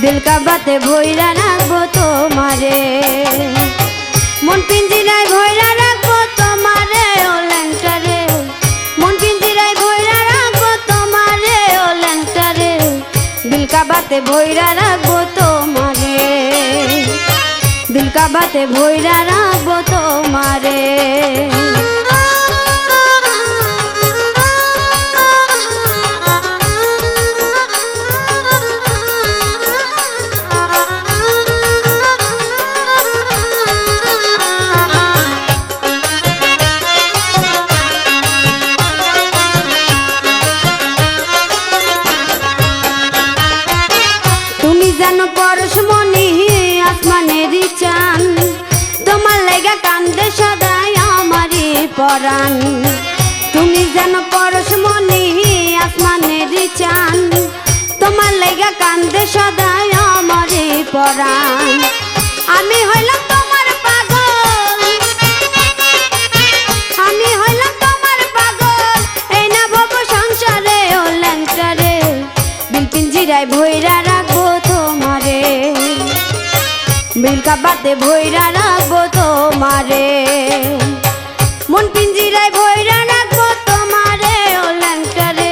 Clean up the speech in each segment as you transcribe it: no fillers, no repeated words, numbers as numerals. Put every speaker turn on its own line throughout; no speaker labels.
दिल का बाते भोइरा राखबो तोमारे मन पिंजिराय भोइरा राखबो तोमारे ओ ल्যাংটারে मन पिंजिराय भोइरा राखबो तोमारे ओ ল্যাংটারে दिल का बाते भोइरा राखबो तोमारे दिल का बाते भोइरा राखबो तोमारे जानो परशमणि आसमानेरी चान तोमार लाइगा कांदे सदाई आमारी परान तुमी जानो परशमणि आसमानेरी चान तोमार लाइगा कांदे सदाई आमारी परान आमी हइलाम तोमार पागल आमी हइलाम तोमार पागल एई ना भब संसारे ओ ল্যাংটারে दिल पिंजिराय भोइरा राखबो दिल का बाते भोइरा राखबो तोमारे मन पिंजिराय भोइरा राखबो तोमारे ओ ল্যাংটারে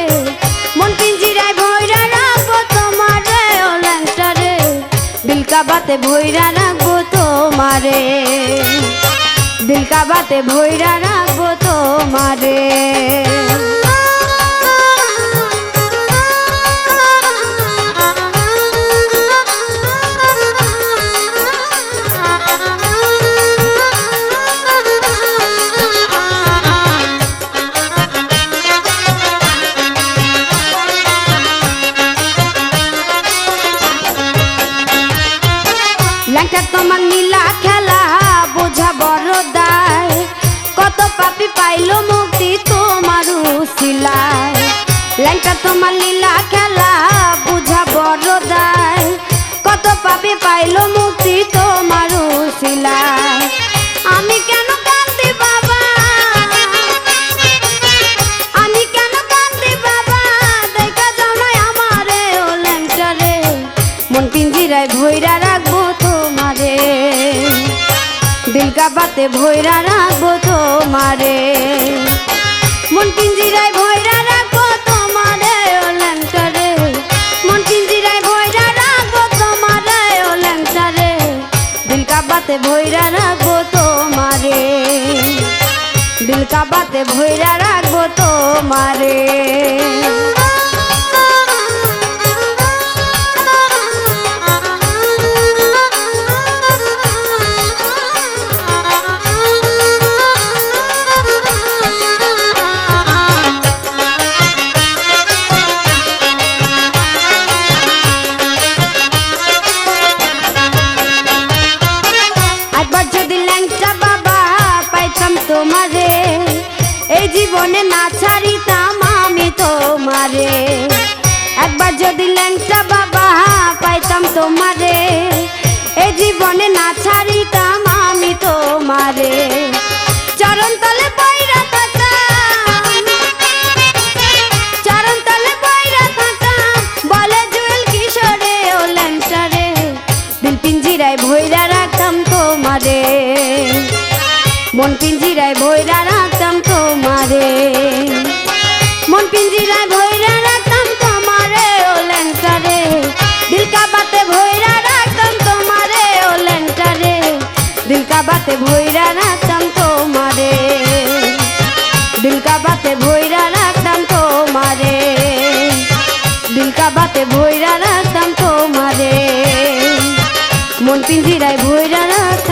मन पिंजिराय भोइरा राखबो तोमारे ओ ল্যাংটারে दिल का बाते भोइरा राखबो तोमारे दिल का बाते भोइरा राखबो तोमारे ল্যাংটা তোমার নীলা খেলা বোঝা বড় দায় কত পাপি পাইলো মুক্তি তোমার উসিলায় ল্যাংটা তোমার নীলা খেলা বোঝা বড় দায় কত পাপি পাইলো মুক্তি তোমার উসিলায় আমি কেন কাঁদি বাবা আমি কেন কাঁদি বাবা দেখা যাও না আমারে ও ল্যাংটারে মন পিঞ্জিরায় ভইরা রাখবো दिल का बाते भोइरा राखबो तोमारे मन पिंजिराय भोइरा राखबो तोमारे ओ ল্যাংটারে मन पिंजिराय भोइरा राखबो तोमारे ओ ল্যাংটারে दिल का बाते भोइरा राखबो तोमारे दिल का बाते भोइरा राखबो तोमारे তোমারে এই জীবনে না ছাড়িতাম আমি তোমারে একবার যদি ল্যাংটা বাবা পাইতাম তোমারে এই জীবনে না ছাড়িতাম আমি তোমারে চরণ তলে বইরা থাকতাম চরণ তলে বইরা থাকতাম বলে জুয়েল কিশোরে ও ল্যাংটারে দিল পিঞ্জিরায় ভইরা রাখতাম তোমারে मन पिंजिराय भोइरा राखताम तोमारे मन पिंजिराय भोइरा राखताम तोमारे ओ ল্যাংটারে दिल का बाते भोइरा राखताम तोमारे ओ ল্যাংটারে दिल का बाते भोइरा राखताम तोमारे दिल का बाते भोइरा राखताम तोमारे दिल का बाते भोइरा राखताम तोमारे मन पिंजिराय भोइरा राख